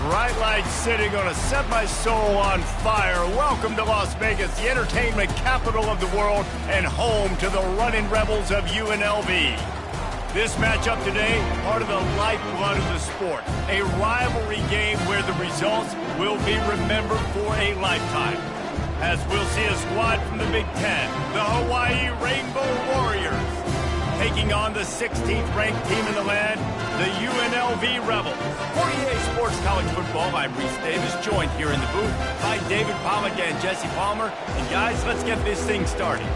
Bright lights sitting on to set my soul on fire. Welcome to Las Vegas, the entertainment capital of the world and home to the running rebels of UNLV. This matchup today, part of the lifeblood of the sport. A rivalry game where the results will be remembered for a lifetime. As we'll see a squad from the Big Ten, the Hawaii Rainbow Warriors, taking on the 16th ranked team in the land, the UNLV Rebels. For EA Sports College Football, I'm Reese Davis, joined here in the booth by David Pollack and Jesse Palmer. And guys, let's get this thing started.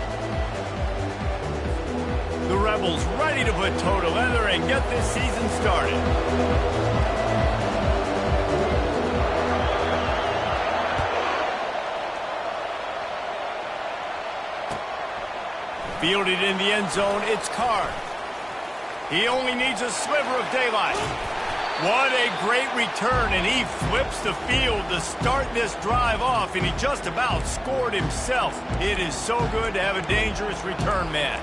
The Rebels ready to put toe to leather and get this season started. Fielded in the end zone, it's Card. He only needs a sliver of daylight. What a great return, and he flips the field to start this drive off, and he just about scored himself. It is so good to have a dangerous return man.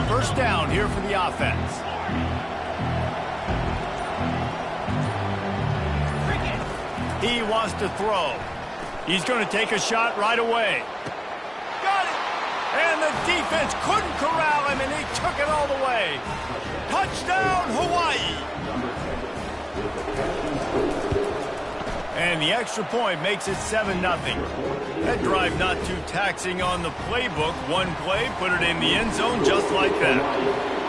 First down here for the offense. He wants to throw. He's going to take a shot right away. Got it! And the defense couldn't corral him, and he took it all the way. Touchdown, Hawaii! And the extra point makes it 7-0. That drive not too taxing on the playbook. One play, put it in the end zone just like that.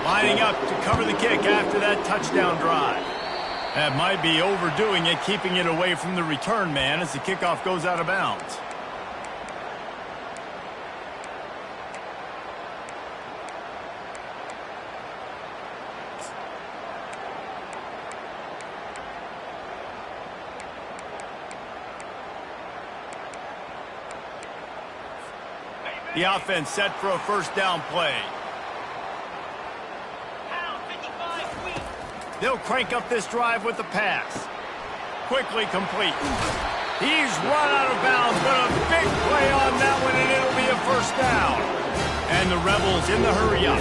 Lining up to cover the kick after that touchdown drive. That might be overdoing it, keeping it away from the return man as the kickoff goes out of bounds. The offense set for a first down play. They'll crank up this drive with the pass. Quickly complete. He's run out of bounds, but a big play on that one, and it'll be a first down. And the Rebels in the hurry up.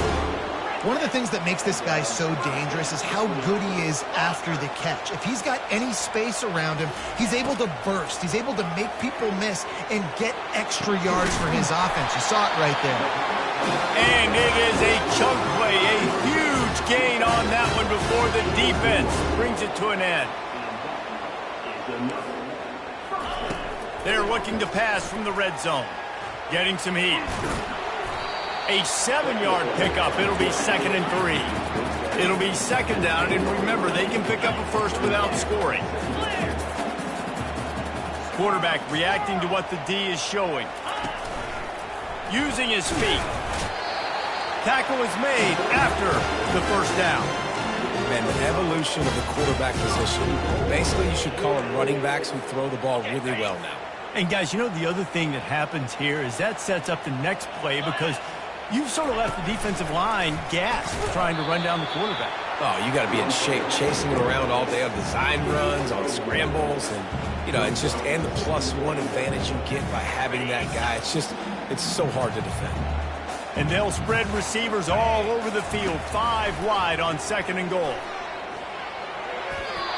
One of the things that makes this guy so dangerous is how good he is after the catch. If he's got any space around him, he's able to burst. He's able to make people miss and get extra yards for his offense. You saw it right there. And it is a chunk play, a huge gain on that one before the defense brings it to an end. They're looking to pass from the red zone. Getting some heat. A 7-yard pickup. It'll be 2nd and 3. It'll be second down, and remember, they can pick up a first without scoring. Quarterback reacting to what the D is showing. Using his feet. Tackle is made after the first down. Man, the evolution of the quarterback position. Basically, you should call them running backs who throw the ball really well now. And guys, you know the other thing that happens here is that sets up the next play because you've sort of left the defensive line gassed trying to run down the quarterback. Oh, you got to be in shape, chasing him around all day on design runs, on scrambles, and, you know, it's just, and the +1 advantage you get by having that guy. It's so hard to defend. And they'll spread receivers all over the field, 5 wide on 2nd and goal.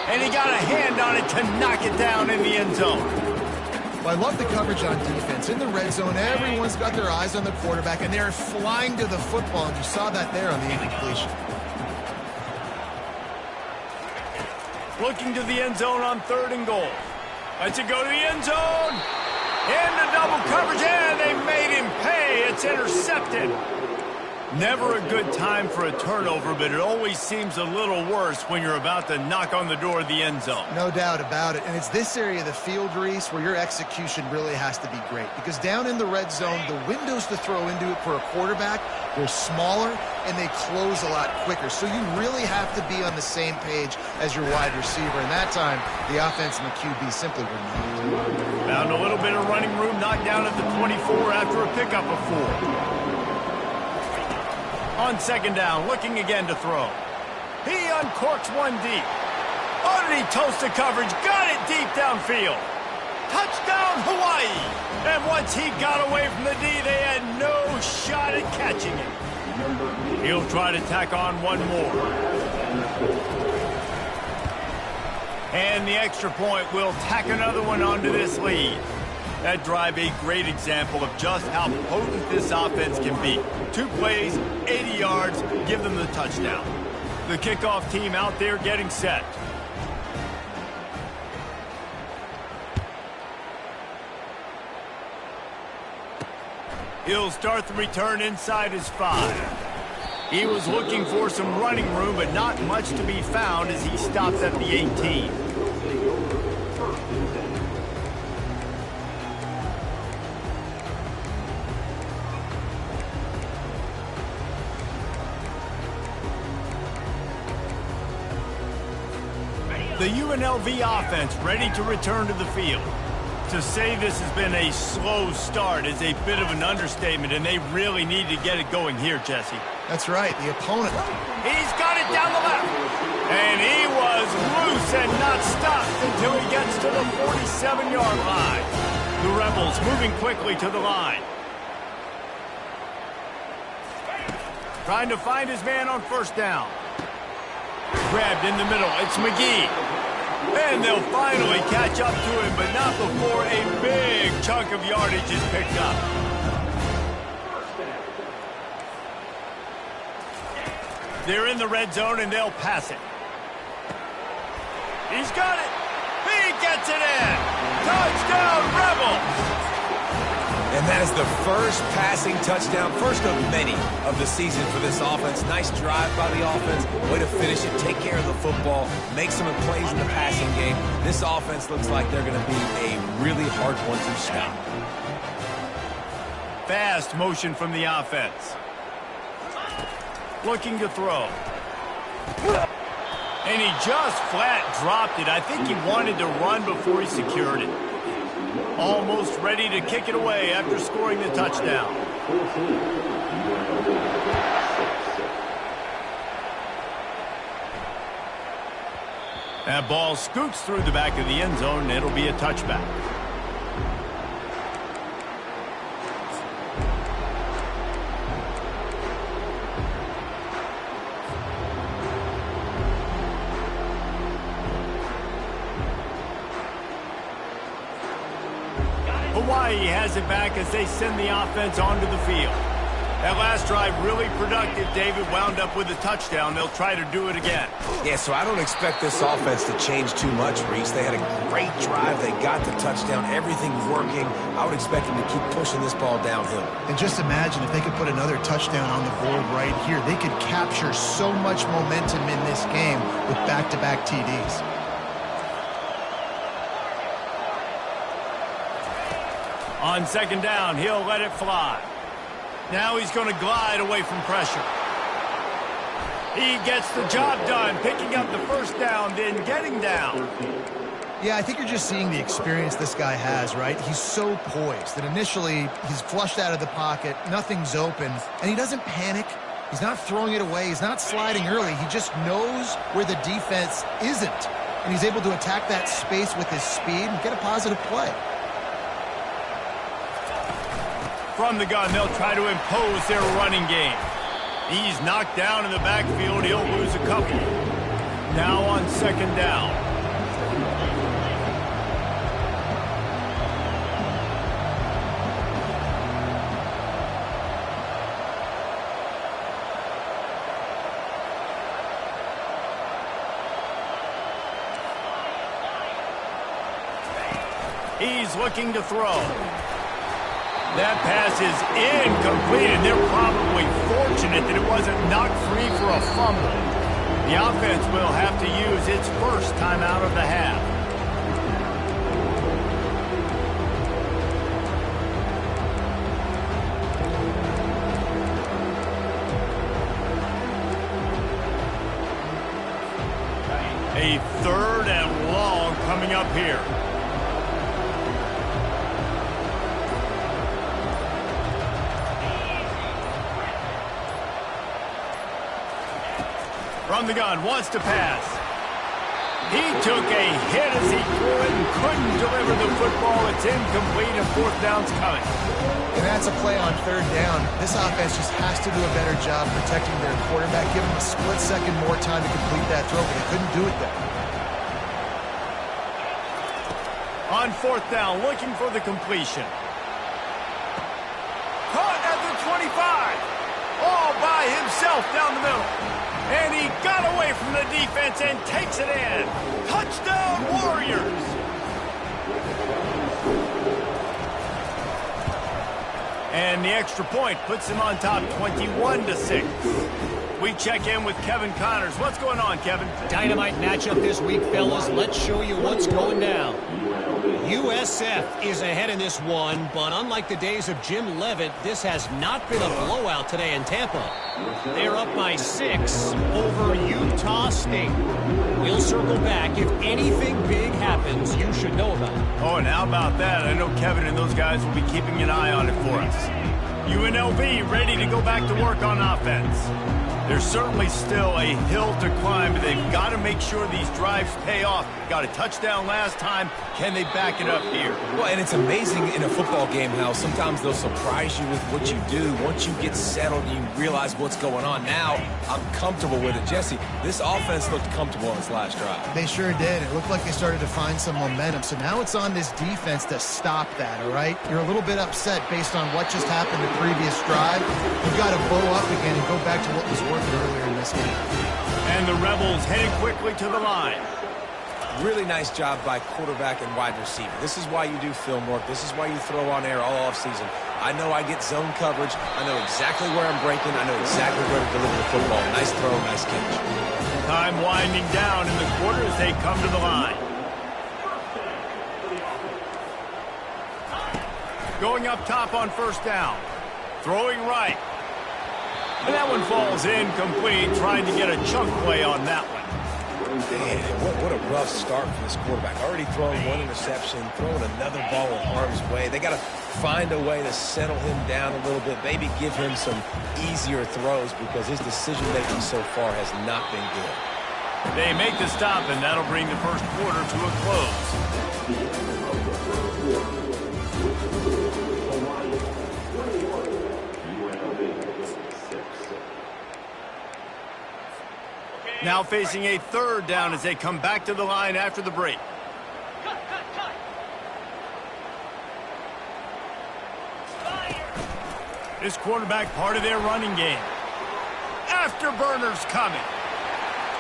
And he got a hand on it to knock it down in the end zone. Well, I love the coverage on defense. In the red zone, everyone's got their eyes on the quarterback, and they're flying to the football, and you saw that there on the incompletion. Looking to the end zone on 3rd and goal. Lets it go to the end zone. Into double coverage, and they made him pay. It's intercepted. Never a good time for a turnover, but it always seems a little worse when you're about to knock on the door of the end zone. No doubt about it. And it's this area of the field, Reese, where your execution really has to be great. Because down in the red zone, the windows to throw into it for a quarterback, they're smaller and they close a lot quicker. So you really have to be on the same page as your wide receiver. And that time, the offense and the QB simply were not. Found a little bit of running room, knocked down at the 24 after a pickup of 4. On 2nd down, looking again to throw. He uncorks one deep. Oh, did he toast the coverage? Got it deep downfield. Touchdown, Hawaii! And once he got away from the D, they had no shot at catching him. He'll try to tack on one more. And the extra point will tack another one onto this lead. That drive a great example of just how potent this offense can be. 2 plays, 80 yards, give them the touchdown. The kickoff team out there getting set. He'll start the return inside his 5. He was looking for some running room, but not much to be found as he stops at the 18. The UNLV offense ready to return to the field. To say this has been a slow start is a bit of an understatement, and they really need to get it going here, Jesse. That's right, the opponent. He's got it down the left. And he was loose and not stopped until he gets to the 47-yard line. The Rebels moving quickly to the line. Trying to find his man on first down. Grabbed in the middle. It's McGee. And they'll finally catch up to him, but not before a big chunk of yardage is picked up. They're in the red zone, and they'll pass it. He's got it. He gets it in. Touchdown, Rebels. And that is the first passing touchdown, first of many of the season for this offense. Nice drive by the offense. Way to finish it, take care of the football, make some plays in the passing game. This offense looks like they're going to be a really hard one to stop. Fast motion from the offense. Looking to throw. And he just flat dropped it. I think he wanted to run before he secured it. Almost ready to kick it away after scoring the touchdown. That ball scoots through the back of the end zone, and it'll be a touchback. Hawaii has it back as they send the offense onto the field. That last drive really productive. David wound up with a touchdown. They'll try to do it again. Yeah, so I don't expect this offense to change too much, Reese. They had a great drive. They got the touchdown. Everything's working. I would expect them to keep pushing this ball downhill. And just imagine if they could put another touchdown on the board right here. They could capture so much momentum in this game with back-to-back TDs. On second down, he'll let it fly. Now he's going to glide away from pressure. He gets the job done, picking up the first down, then getting down. Yeah, I think you're just seeing the experience this guy has, right? He's so poised that initially he's flushed out of the pocket, nothing's open, and he doesn't panic. He's not throwing it away. He's not sliding early. He just knows where the defense isn't, and he's able to attack that space with his speed and get a positive play. From the gun, they'll try to impose their running game. He's knocked down in the backfield. He'll lose a couple. Now on second down. He's looking to throw. That pass is incomplete, and they're probably fortunate that it wasn't knocked free for a fumble. The offense will have to use its first timeout of the half. A third and long coming up here. From the gun, wants to pass. He took a hit as he threw it and couldn't deliver the football. It's incomplete and fourth down's coming. And that's a play on third down. This offense just has to do a better job protecting their quarterback. Give him a split second more time to complete that throw, but they couldn't do it there. On fourth down, looking for the completion. Caught at the 25. All by himself down the middle. And he got away from the defense and takes it in. Touchdown, Warriors! And the extra point puts him on top 21-6. We check in with Kevin Connors. What's going on, Kevin? Dynamite matchup this week, fellas. Let's show you what's going down. USF is ahead in this one, but unlike the days of Jim Leavitt, this has not been a blowout today in Tampa. They're up by 6 over Utah State. We'll circle back. If anything big happens, you should know about it. Oh, and how about that? I know Kevin and those guys will be keeping an eye on it for us. UNLV ready to go back to work on offense. There's certainly still a hill to climb, but they've got to make sure these drives pay off. Got a touchdown last time. Can they back it up here? Well, and it's amazing in a football game how sometimes they'll surprise you with what you do. Once you get settled and you realize what's going on. Now, I'm comfortable with it. Jesse, this offense looked comfortable on its last drive. They sure did. It looked like they started to find some momentum. So now it's on this defense to stop that, all right? You're a little bit upset based on what just happened the previous drive. You've got to bow up again and go back to what was working earlier in this game. And the Rebels heading quickly to the line. Really nice job by quarterback and wide receiver. This is why you do film work. This is why you throw on air all offseason. I know I get zone coverage. I know exactly where I'm breaking. I know exactly where to deliver the football. Nice throw, nice catch. Time winding down in the quarter as they come to the line. Going up top on first down. Throwing right. And that one falls incomplete, trying to get a chunk play on that one. Man, what a rough start for this quarterback. Already throwing one interception, throwing another ball in harm's way. They got to find a way to settle him down a little bit, maybe give him some easier throws because his decision-making so far has not been good. They make the stop, and that'll bring the first quarter to a close. Now facing a third down as they come back to the line after the break. This quarterback part of their running game. Afterburner's coming.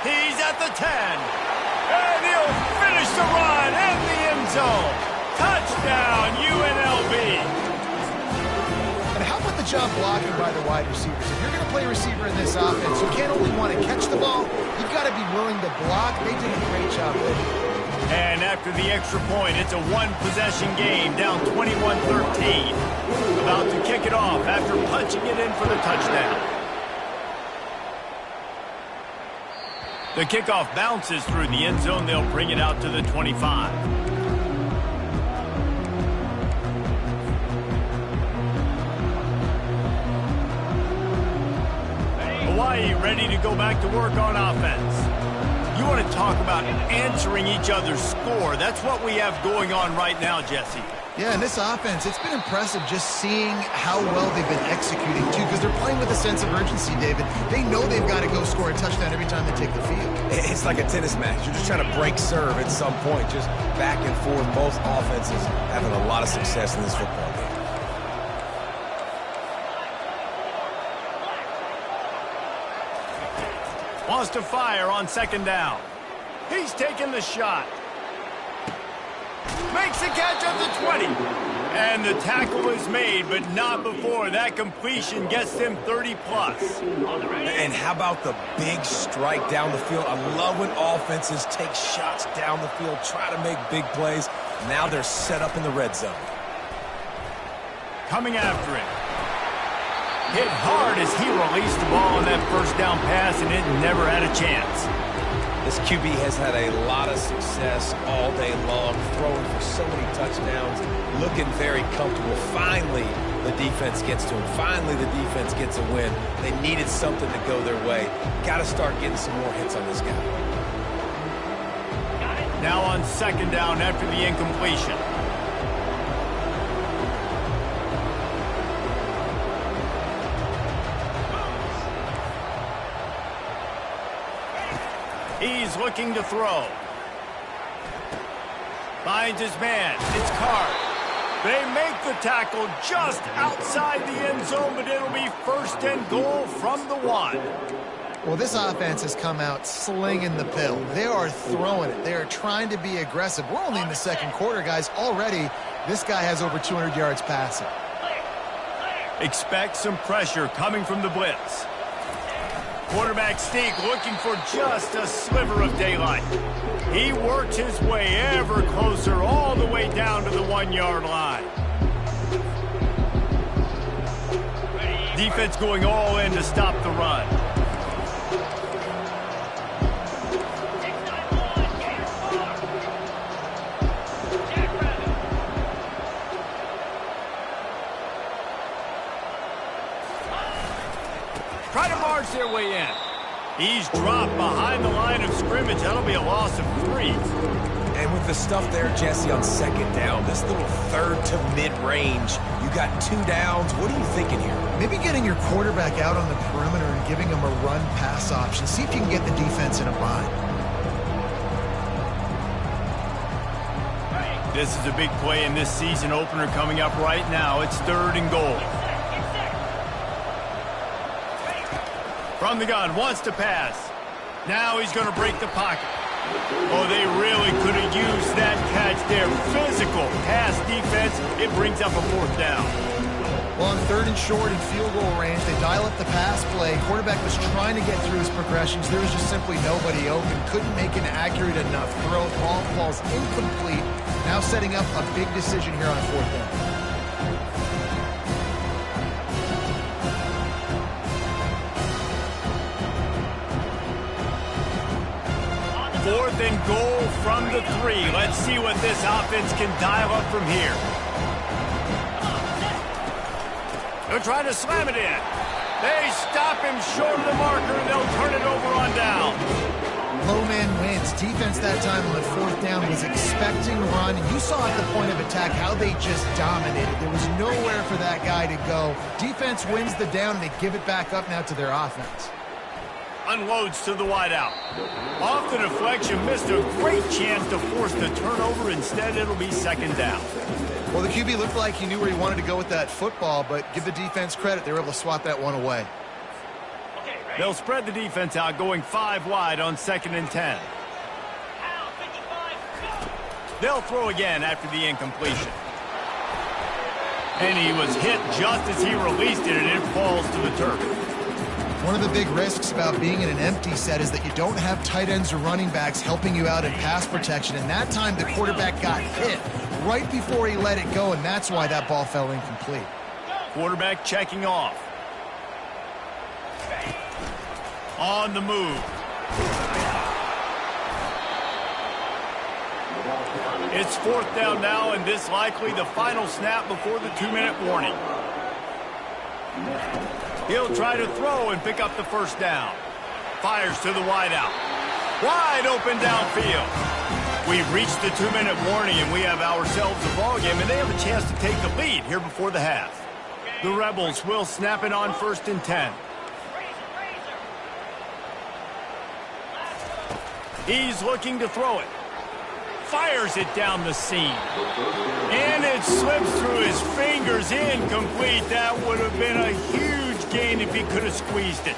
He's at the 10. And he'll finish the run in the end zone. Touchdown, UNLV. And how about the job blocking by the wide receivers? If you're going to play receiver in this offense, you can't only want to catch the ball, you've got to be willing to block. They did a great job there. And after the extra point, it's a one-possession game, down 21-13. About to kick it off after punching it in for the touchdown. The kickoff bounces through the end zone. They'll bring it out to the 25. Hawaii ready to go back to work on offense. You want to talk about answering each other's score. That's what we have going on right now, Jesse. Yeah, in this offense, it's been impressive just seeing how well they've been executing, too, because they're playing with a sense of urgency, David. They know they've got to go score a touchdown every time they take the field. It's like a tennis match. You're just trying to break serve at some point, just back and forth. Both offenses having a lot of success in this football game. Wants to fire on second down. He's taking the shot. Makes the catch at the 20. And the tackle is made, but not before that completion gets them 30-plus. And how about the big strike down the field? I love when offenses take shots down the field, try to make big plays. Now they're set up in the red zone. Coming after it. Hit hard as he released the ball on that first down pass, and it never had a chance. This QB has had a lot of success all day long, throwing for so many touchdowns, looking very comfortable. Finally, the defense gets to him. Finally, the defense gets a win. They needed something to go their way. Got to start getting some more hits on this guy. Now on second down after the incompletion. He's looking to throw. Finds his man. It's Carr. They make the tackle just outside the end zone, but it'll be 1st and goal from the 1. Well, this offense has come out slinging the pill. They are throwing it. They are trying to be aggressive. We're only in the second quarter, guys. Already, this guy has over 200 yards passing. Expect some pressure coming from the blitz. Quarterback sneak looking for just a sliver of daylight. He worked his way ever closer all the way down to the 1-yard line. Defense going all in to stop the run. Try to march their way in. He's dropped behind the line of scrimmage. That'll be a loss of 3. And with the stuff there, Jesse, on second down, this little third to mid-range, you got 2 downs. What are you thinking here? Maybe getting your quarterback out on the perimeter and giving him a run-pass option. See if you can get the defense in a bind. This is a big play in this season opener coming up right now. It's 3rd and goal. From the gun, wants to pass. Now he's going to break the pocket. Oh, they really could have used that catch there. Physical pass defense. It brings up a 4th down. Well, on 3rd and short and field goal range, they dial up the pass play. Quarterback was trying to get through his progressions. There was just simply nobody open. Couldn't make an accurate enough throw. Ball falls incomplete. Now setting up a big decision here on 4th down. 4th and goal from the 3. Let's see what this offense can dial up from here. They'll try to slam it in. They stop him short of the marker, and they'll turn it over on down. Low man wins. Defense that time on the 4th down was expecting run. You saw at the point of attack how they just dominated. There was nowhere for that guy to go. Defense wins the down, and they give it back up now to their offense. Unloads to the wideout. Off the deflection, missed a great chance to force the turnover. Instead, it'll be 2nd down. Well, the QB looked like he knew where he wanted to go with that football, but give the defense credit. They were able to swat that one away. They'll spread the defense out, going 5 wide on 2nd and 10. They'll throw again after the incompletion. And he was hit just as he released it, and it falls to the turf. One of the big risks about being in an empty set is that you don't have tight ends or running backs helping you out in pass protection. And that time the quarterback got hit right before he let it go, and that's why that ball fell incomplete. Quarterback checking off. On the move. It's 4th down now, and this likely the final snap before the 2-minute warning. He'll try to throw and pick up the 1st down. Fires to the wideout. Wide open downfield. We've reached the 2-minute warning, and we have ourselves a ball game, and they have a chance to take the lead here before the half. The Rebels will snap it on 1st and 10. He's looking to throw it. Fires it down the seam. And it slips through his fingers. Incomplete. That would have been a huge gain if he could have squeezed it.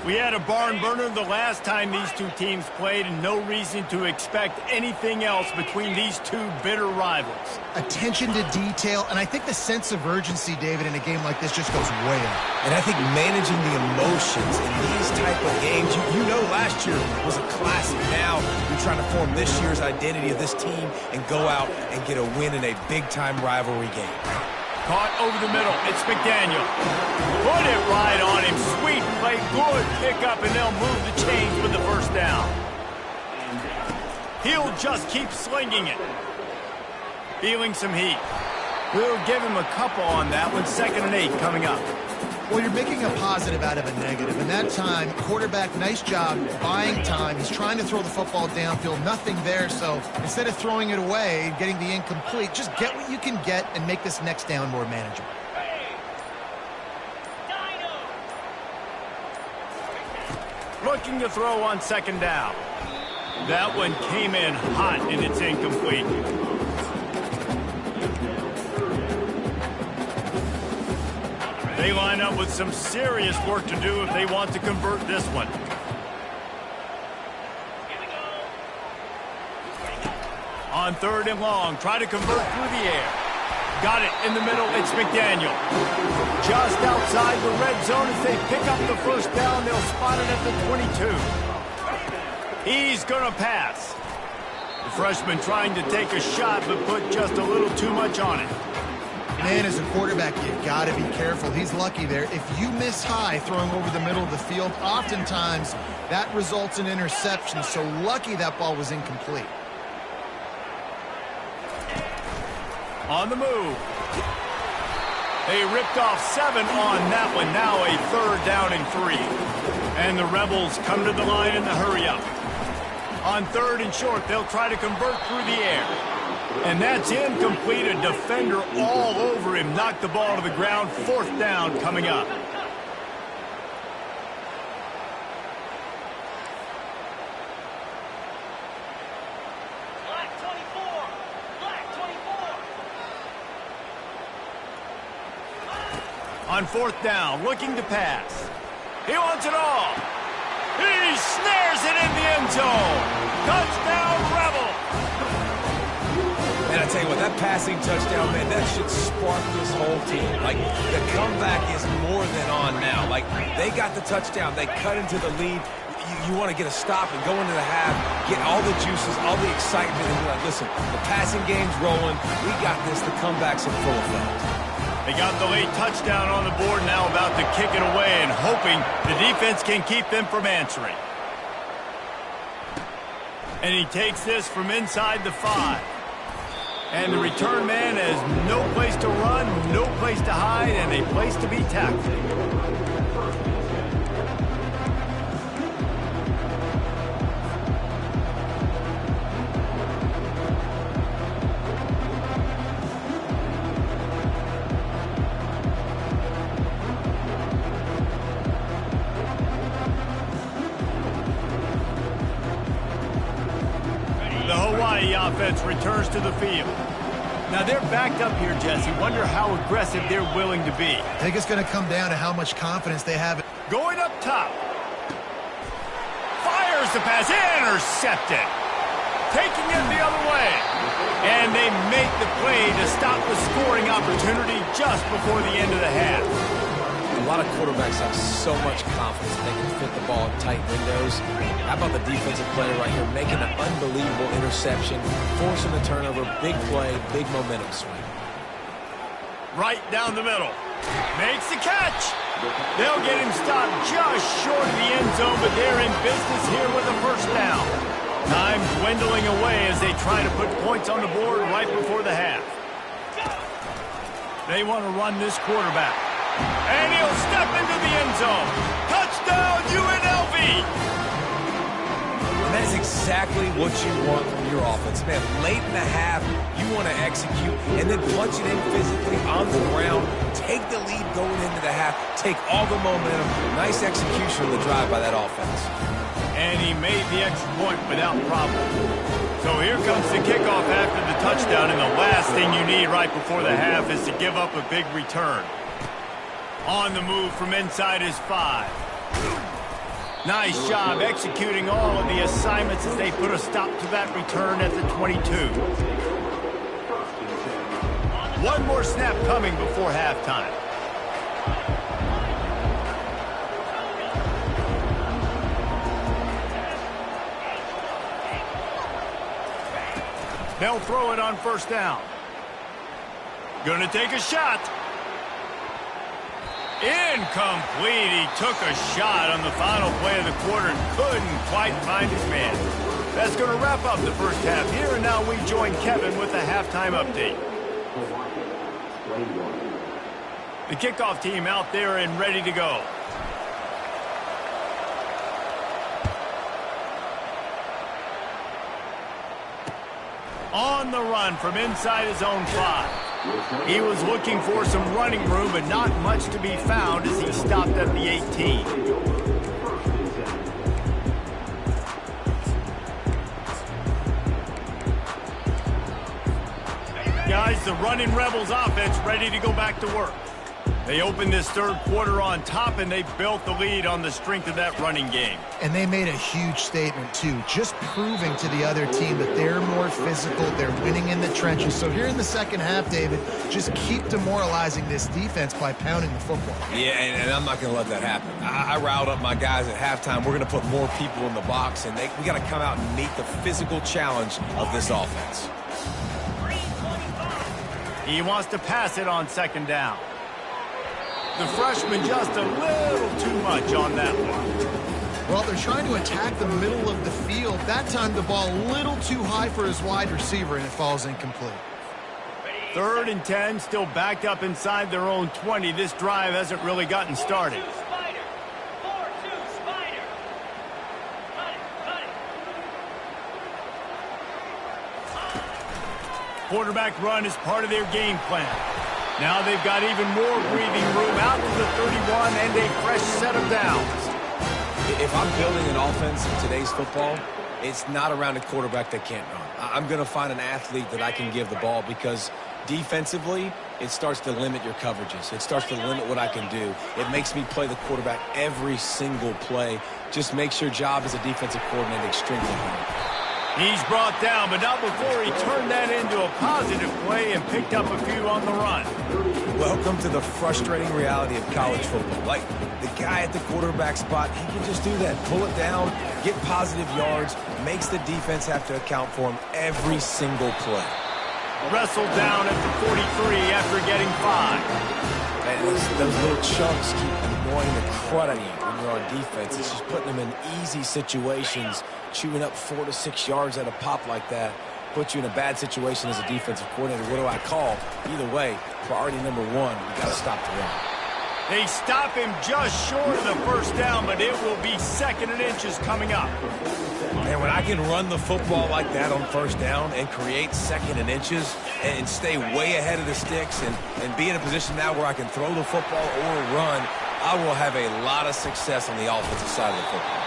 We had a barn burner the last time these two teams played, and no reason to expect anything else between these two bitter rivals. Attention to detail, and I think the sense of urgency, David, in a game like this just goes way up. And I think managing the emotions in these type of games, you know last year was a classic. Now you're trying to form this year's identity of this team and go out and get a win in a big-time rivalry game. Caught over the middle. It's McDaniel. Put it right on him. Sweet play. Good pickup, and they'll move the chains with the 1st down. He'll just keep slinging it. Feeling some heat. We'll give him a couple on that one. 2nd and 8 coming up. Well, you're making a positive out of a negative. And that time, quarterback, nice job buying time. He's trying to throw the football downfield. Nothing there. So instead of throwing it away and getting the incomplete, just get what you can get and make this next down more manageable. Looking to throw on second down. That one came in hot, and it's incomplete. They line up with some serious work to do if they want to convert this one. On third and long, try to convert through the air. Got it in the middle, it's McDaniel. Just outside the red zone as they pick up the first down, they'll spot it at the 22. He's gonna pass. The freshman trying to take a shot, but put just a little too much on it. Man, as a quarterback, you've got to be careful. He's lucky there. If you miss high throwing over the middle of the field, oftentimes that results in interception. So lucky that ball was incomplete. On the move. They ripped off 7 on that one. Now a third down and 3. And the Rebels come to the line in the hurry-up. On third and short, they'll try to convert through the air. And that's incomplete. A defender all over him. Knocked the ball to the ground. Fourth down coming up. On fourth down, looking to pass. He wants it all. He snares it in the end zone. Touchdown, Rebel. And I tell you what, that passing touchdown, man, that should spark this whole team. Like, the comeback is more than on now. Like, they got the touchdown. They cut into the lead. You want to get a stop and go into the half, get all the juices, all the excitement, and be like, listen, the passing game's rolling. We got this. The comeback's in full effect. They got the late touchdown on the board, now about to kick it away and hoping the defense can keep them from answering. And he takes this from inside the 5. And the return man has no place to run, no place to hide, and a place to be tackled. The offense returns to the field. Now they're backed up here, Jesse. Wonder how aggressive they're willing to be. I think it's going to come down to how much confidence they have. Going up top. Fires the pass. Intercepted. Taking it the other way. And they make the play to stop the scoring opportunity just before the end of the half. A lot of quarterbacks have so much confidence they can fit the ball in tight windows. How about the defensive player right here making an unbelievable interception, forcing the turnover, big play, big momentum swing. Right down the middle. Makes the catch. They'll get him stopped just short of the end zone, but they're in business here with a first down. Time dwindling away as they try to put points on the board right before the half. They want to run this quarterback. And he'll step into the end zone. Touchdown, UNLV! And that is exactly what you want from your offense. Man, late in the half, you want to execute and then punch it in physically on the ground. Take the lead going into the half. Take all the momentum. Nice execution of the drive by that offense. And he made the extra point without problem. So here comes the kickoff after the touchdown, and the last thing you need right before the half is to give up a big return. On the move from inside his 5. Nice job executing all of the assignments as they put a stop to that return at the 22. One more snap coming before halftime. They'll throw it on first down. Gonna take a shot. Incomplete. He took a shot on the final play of the quarter and couldn't quite find his man. That's going to wrap up the first half here, and now we join Kevin with the halftime update. The kickoff team out there and ready to go. On the run from inside his own 5. He was looking for some running room, but not much to be found as he stopped at the 18. Guys, the running Rebels offense ready to go back to work. They opened this third quarter on top, and they built the lead on the strength of that running game. And they made a huge statement, too, just proving to the other team that they're more physical, they're winning in the trenches. So here in the second half, David, just keep demoralizing this defense by pounding the football. Yeah, and I'm not going to let that happen. I riled up my guys at halftime. We're going to put more people in the box, and we got to come out and meet the physical challenge of this offense. He wants to pass it on second down. The freshman just a little too much on that one. Well, they're trying to attack the middle of the field. That time the ball a little too high for his wide receiver, and it falls incomplete. 3rd and 10, still backed up inside their own 20. This drive hasn't really gotten started. Quarterback run is part of their game plan. Now they've got even more breathing room out to the 31 and a fresh set of downs. If I'm building an offense in today's football, it's not around a quarterback that can't run. I'm going to find an athlete that I can give the ball because defensively, it starts to limit your coverages. It starts to limit what I can do. It makes me play the quarterback every single play. Just makes your job as a defensive coordinator extremely hard. He's brought down, but not before he turned that into a positive play and picked up a few on the run. Welcome to the frustrating reality of college football. Like, the guy at the quarterback spot, he can just do that. Pull it down, get positive yards, makes the defense have to account for him every single play. Wrestled down at the 43 after getting 5. And those little chunks keep annoying the crud out of you when you're on defense. It's just putting them in easy situations. Chewing up 4 to 6 yards at a pop like that puts you in a bad situation as a defensive coordinator. What do I call? Either way, priority number 1, we got to stop the run. They stop him just short of the first down, but it will be 2nd and inches coming up. And when I can run the football like that on first down and create 2nd and inches and stay way ahead of the sticks and be in a position now where I can throw the football or run, I will have a lot of success on the offensive side of the football.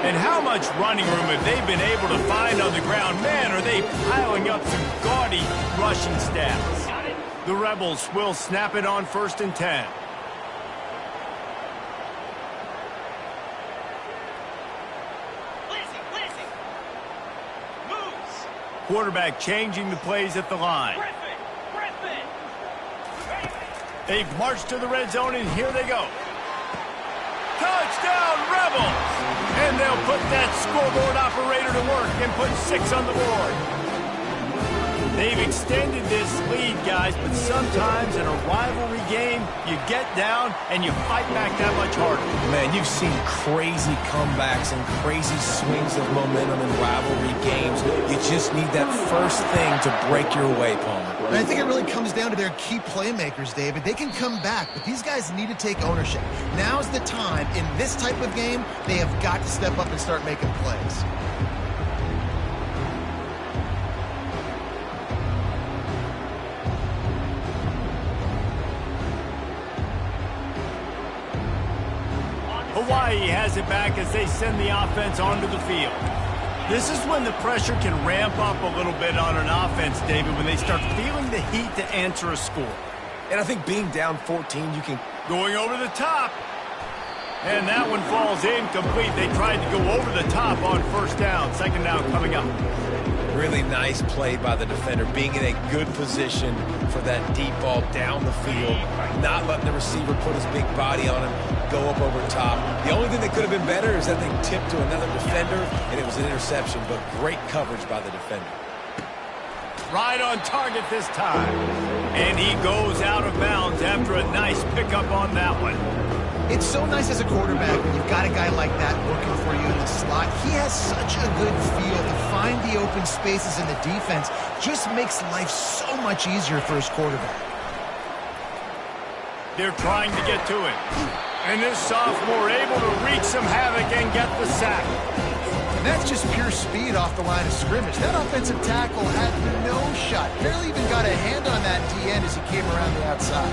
And how much running room have they been able to find on the ground? Man, are they piling up some gaudy rushing stats. The Rebels will snap it on 1st and 10. Quarterback changing the plays at the line. They've marched to the red zone, and here they go. Touchdown, Rebels! And they'll put that scoreboard operator to work and put 6 on the board. They've extended this lead, guys, but sometimes in a rivalry game, you get down and you fight back that much harder. Man, you've seen crazy comebacks and crazy swings of momentum in rivalry games. You just need that first thing to break your way, Palmer. And I think it really comes down to their key playmakers, David. They can come back, but these guys need to take ownership. Now's the time. In this type of game, they have got to step up and start making plays. Hawaii has it back as they send the offense onto the field. This is when the pressure can ramp up a little bit on an offense, David, when they start feeling the heat to answer a score. And I think being down 14, you can... Going over the top. And that one falls incomplete. They tried to go over the top on first down. 2nd down coming up. Really nice play by the defender, being in a good position for that deep ball down the field, not letting the receiver put his big body on him, go up over top. The only thing that could have been better is that they tipped to another defender, and it was an interception, but great coverage by the defender. Right on target this time. And he goes out of bounds after a nice pickup on that one. It's so nice as a quarterback when you've got a guy like that working for you in the slot. He has such a good feel to find the open spaces in the defense. Just makes life so much easier for his quarterback. They're trying to get to it. And this sophomore able to wreak some havoc and get the sack. And that's just pure speed off the line of scrimmage. That offensive tackle had no shot. Barely even got a hand on that D-end as he came around the outside.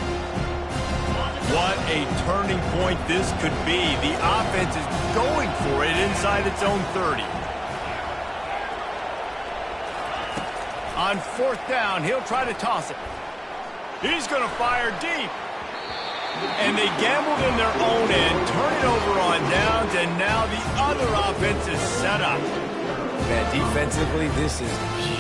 What a turning point this could be. The offense is going for it inside its own 30. On 4th down, he'll try to toss it. He's going to fire deep. And they gambled in their own end, turn it over on downs, and now the other offense is set up. Man, defensively, this is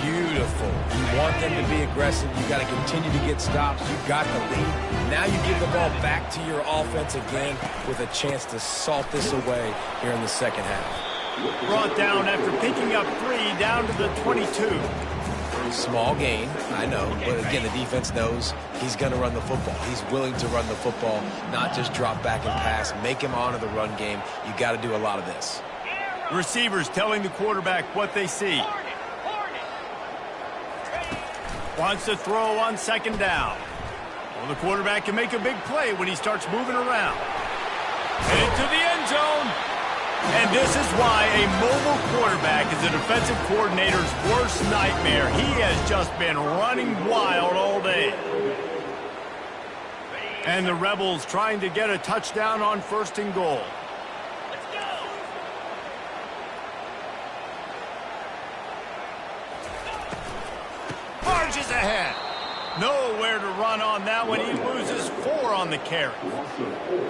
beautiful. You want them to be aggressive. You got to continue to get stops. You got the lead. Now you give the ball back to your offense again with a chance to salt this away here in the second half. Brought down after picking up 3 down to the 22. Small gain, I know, but again, the defense knows he's going to run the football. He's willing to run the football, not just drop back and pass, make him honor the run game. You got to do a lot of this. Receivers telling the quarterback what they see. Wants to throw on 2nd down. Well, the quarterback can make a big play when he starts moving around. Into the end zone. And this is why a mobile quarterback is a defensive coordinator's worst nightmare. He has just been running wild all day. And the Rebels trying to get a touchdown on 1st and goal. Let's go. Marches ahead. Nowhere to run on that one. He loses 4 on the carry.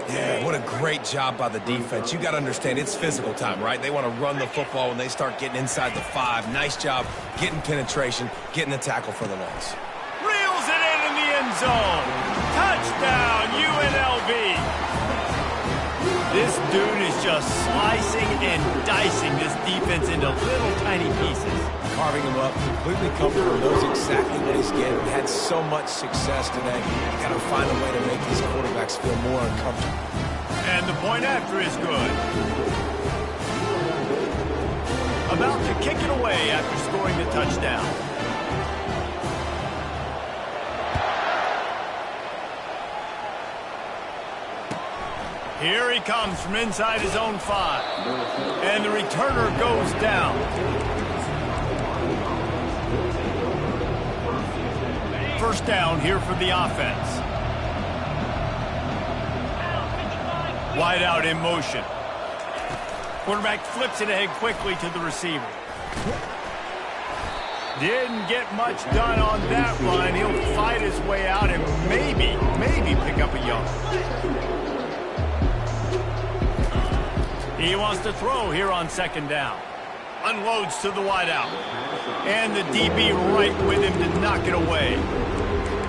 Yeah, what a great job by the defense. You got to understand, it's physical time, right? They want to run the football when they start getting inside the 5. Nice job getting penetration, getting the tackle for the loss. Reels it in the end zone. Touchdown, UNLV. This dude is just slicing and dicing this defense into little tiny pieces. Carving him up, completely comfortable, knows exactly what he's getting. Had so much success today. You got to find a way to make these quarterbacks feel more uncomfortable. And the point after is good. About to kick it away after scoring the touchdown. Here he comes from inside his own 5. And the returner goes down. First down here for the offense. Wide out in motion. Quarterback flips it ahead quickly to the receiver. Didn't get much done on that run. He'll fight his way out and maybe pick up a yard. He wants to throw here on 2nd down. Unloads to the wideout. And the DB right with him to knock it away.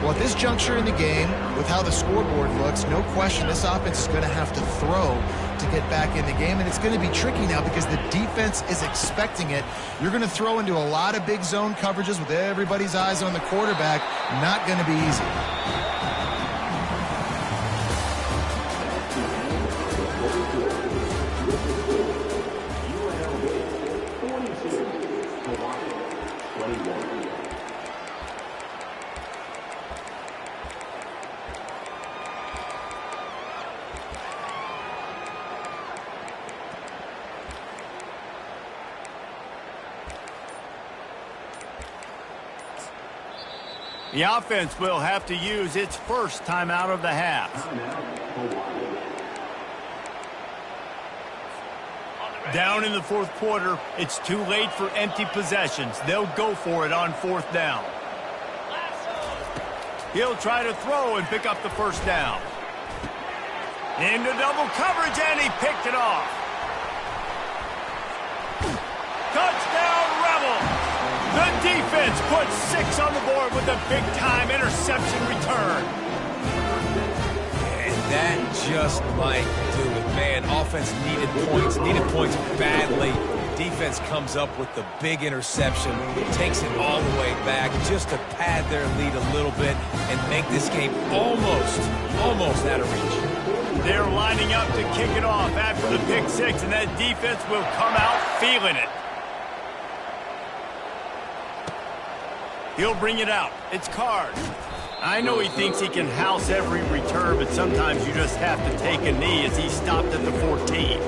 Well, at this juncture in the game, with how the scoreboard looks, no question this offense is going to have to throw to get back in the game, and it's going to be tricky now because the defense is expecting it. You're going to throw into a lot of big zone coverages with everybody's eyes on the quarterback. Not going to be easy. The offense will have to use its first timeout of the half. Down in the 4th quarter, it's too late for empty possessions. They'll go for it on 4th down. He'll try to throw and pick up the 1st down. Into double coverage, and he picked it off. Touchdown, Rebels! The defense puts 6 on the board with a big-time interception return. And that just might do it. Man, offense needed points badly. Defense comes up with the big interception, takes it all the way back just to pad their lead a little bit and make this game almost out of reach. They're lining up to kick it off after the pick 6, and that defense will come out feeling it. He'll bring it out. It's Card. I know he thinks he can house every return, but sometimes you just have to take a knee as he stopped at the 14.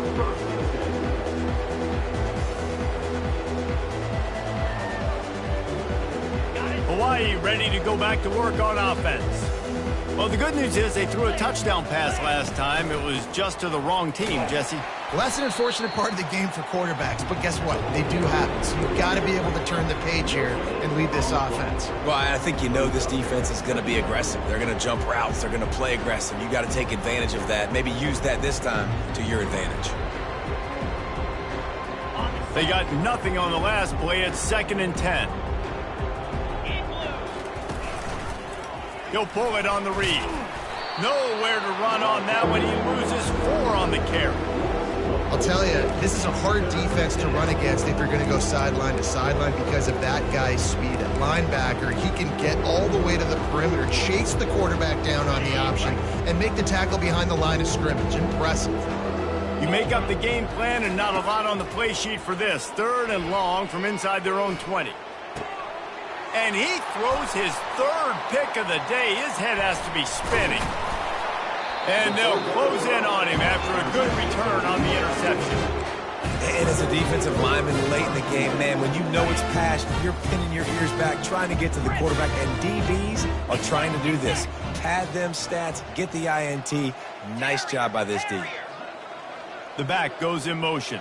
Hawaii ready to go back to work on offense. Well, the good news is they threw a touchdown pass last time. It was just to the wrong team, Jesse. Well, that's an unfortunate part of the game for quarterbacks, but guess what? They do happen. So you've got to be able to turn the page here and lead this offense. Well, I think this defense is going to be aggressive. They're going to jump routes. They're going to play aggressive. You got to take advantage of that. Maybe use that this time to your advantage. They got nothing on the last play. It's 2nd and 10. He'll pull it on the read. Nowhere to run on that one. He loses 4 on the carry. I'll tell you, this is a hard defense to run against if you're going to go sideline to sideline because of that guy's speed. At linebacker, he can get all the way to the perimeter, chase the quarterback down on the option, and make the tackle behind the line of scrimmage. Impressive. You make up the game plan and not a lot on the play sheet for this. 3rd and long from inside their own 20. And he throws his 3rd pick of the day. His head has to be spinning. And they'll close in on him after a good return on the interception. And as a defensive lineman late in the game, man, when you know it's passed, you're pinning your ears back, trying to get to the quarterback. And DBs are trying to do this. Pad them stats, get the INT. Nice job by this D. The back goes in motion.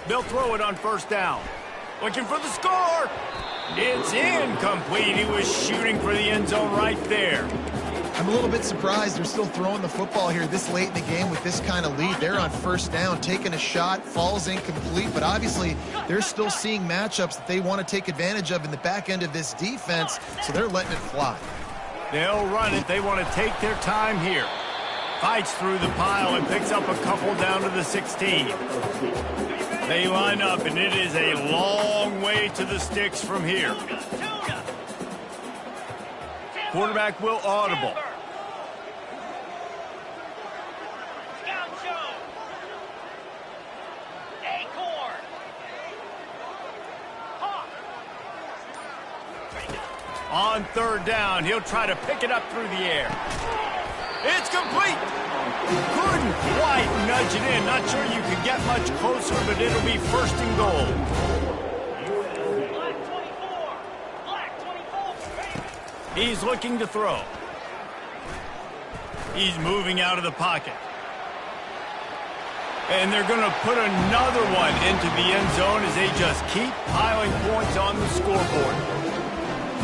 They'll throw it on 1st down. Looking for the score. It's incomplete. He was shooting for the end zone right there. I'm a little bit surprised they're still throwing the football here this late in the game with this kind of lead. They're on 1st down, taking a shot, falls incomplete, but obviously they're still seeing matchups that they want to take advantage of in the back end of this defense, so they're letting it fly. They'll run it. They want to take their time here. Fights through the pile and picks up a couple down to the 16. They line up, and it is a long way to the sticks from here. Quarterback will audible. On 3rd down, he'll try to pick it up through the air. It's complete. Couldn't quite nudge it in. Not sure you could get much closer, but it'll be 1st and goal. He's looking to throw. He's moving out of the pocket. And they're going to put another one into the end zone as they just keep piling points on the scoreboard.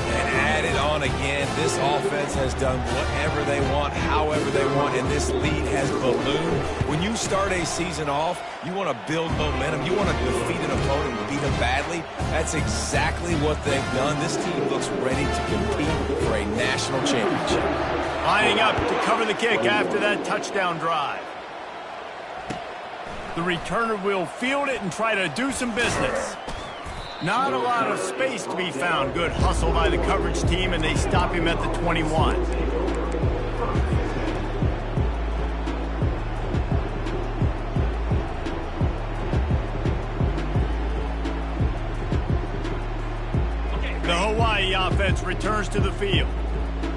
And add it on again. This offense has done whatever they want, however they want, and this lead has ballooned. When you start a season off, you want to build momentum. You want to defeat an opponent and beat them badly. That's exactly what they've done. This team looks ready to compete for a national championship. Lining up to cover the kick after that touchdown drive. The returner will field it and try to do some business. Not a lot of space to be found. Good hustle by the coverage team, and they stop him at the 21. The Hawaii offense returns to the field.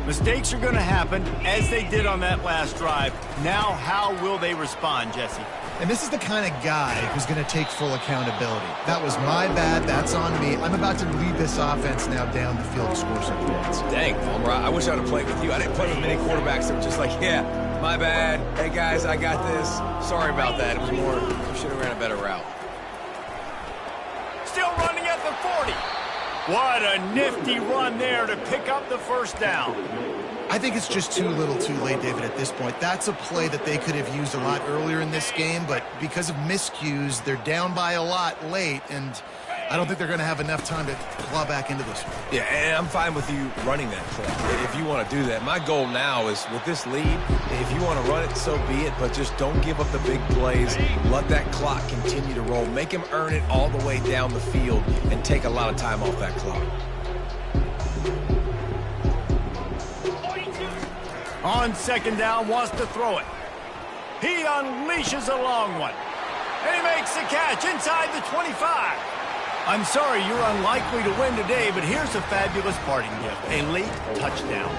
Mistakes are going to happen, as they did on that last drive. Now, how will they respond, Jesse? And this is the kind of guy who's going to take full accountability. That was my bad. That's on me. I'm about to lead this offense now down the field to score some points. Dang, Palmer, I wish I would have played with you. I didn't play with many quarterbacks that were just like, yeah, my bad. Hey, guys, I got this. Sorry about that. It was more, we should have ran a better route. Still running at the 40. What a nifty run there to pick up the 1st down. I think it's just too little too late, David, at this point. That's a play that they could have used a lot earlier in this game, but because of miscues, they're down by a lot late, and I don't think they're going to have enough time to claw back into this one. Yeah, and I'm fine with you running that play if you want to do that. My goal now is with this lead, if you want to run it, so be it, but just don't give up the big plays. Let that clock continue to roll. Make him earn it all the way down the field and take a lot of time off that clock. On 2nd down, wants to throw it. He unleashes a long one. And he makes the catch inside the 25. I'm sorry you're unlikely to win today, but here's a fabulous parting gift, a late touchdown.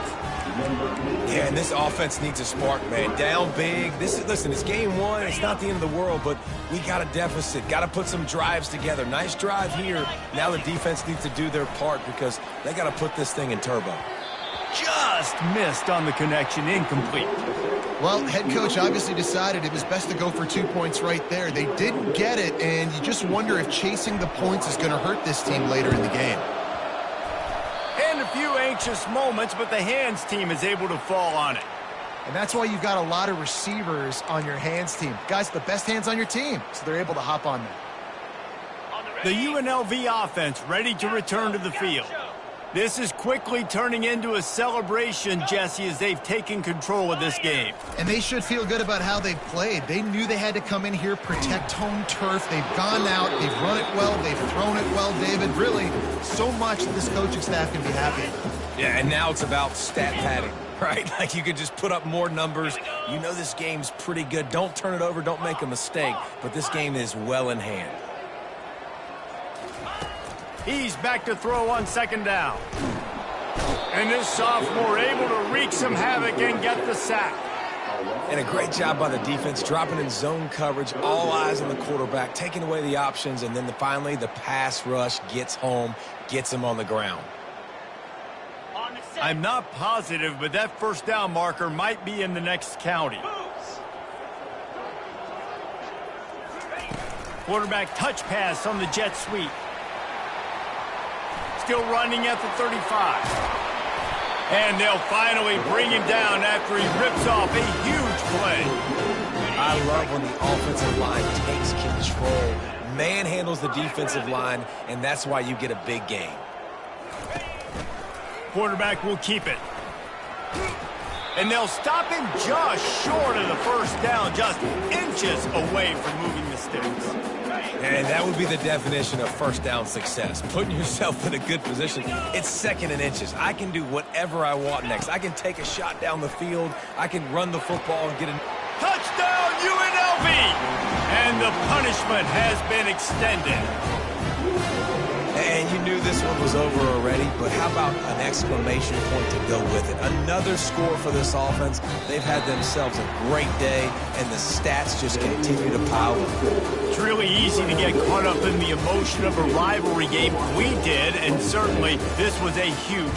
Yeah, and this offense needs a spark, man. Down big. Listen, it's game one. It's not the end of the world, but we got a deficit. Got to put some drives together. Nice drive here. Now the defense needs to do their part because they got to put this thing in turbo. Just missed on the connection, incomplete. Well, head coach obviously decided it was best to go for 2 points right there. They didn't get it, and you just wonder if chasing the points is going to hurt this team later in the game. And a few anxious moments, but the hands team is able to fall on it. And that's why you've got a lot of receivers on your hands team. Guys, the best hands on your team, so they're able to hop on them. The UNLV offense ready to return to the field. This is quickly turning into a celebration, Jesse, as they've taken control of this game. And they should feel good about how they've played. They knew they had to come in here, protect home turf. They've gone out, they've run it well, they've thrown it well, David. Really, so much that this coaching staff can be happy about. Yeah, and now it's about stat padding, right? Like you could just put up more numbers. You know this game's pretty good. Don't turn it over, don't make a mistake. But this game is well in hand. He's back to throw on second down. And this sophomore able to wreak some havoc and get the sack. And a great job by the defense, dropping in zone coverage, all eyes on the quarterback, taking away the options, and then finally the pass rush gets home, gets him on the ground. I'm not positive, but that first down marker might be in the next county. Quarterback touch pass on the jet sweep. Still running at the 35. And they'll finally bring him down after he rips off a huge play. I love when the offensive line takes control, manhandles the defensive line, and that's why you get a big game. Quarterback will keep it. And they'll stop him just short of the first down, just inches away from moving the sticks. And that would be the definition of first down success. Putting yourself in a good position. It's second and inches. I can do whatever I want next. I can take a shot down the field. I can run the football and get a touchdown UNLV! And the punishment has been extended. And you knew this one was over already, but how about an exclamation point to go with it? Another score for this offense. They've had themselves a great day, and the stats just continue to pile up. It's really easy to get caught up in the emotion of a rivalry game. We did, and certainly this was a huge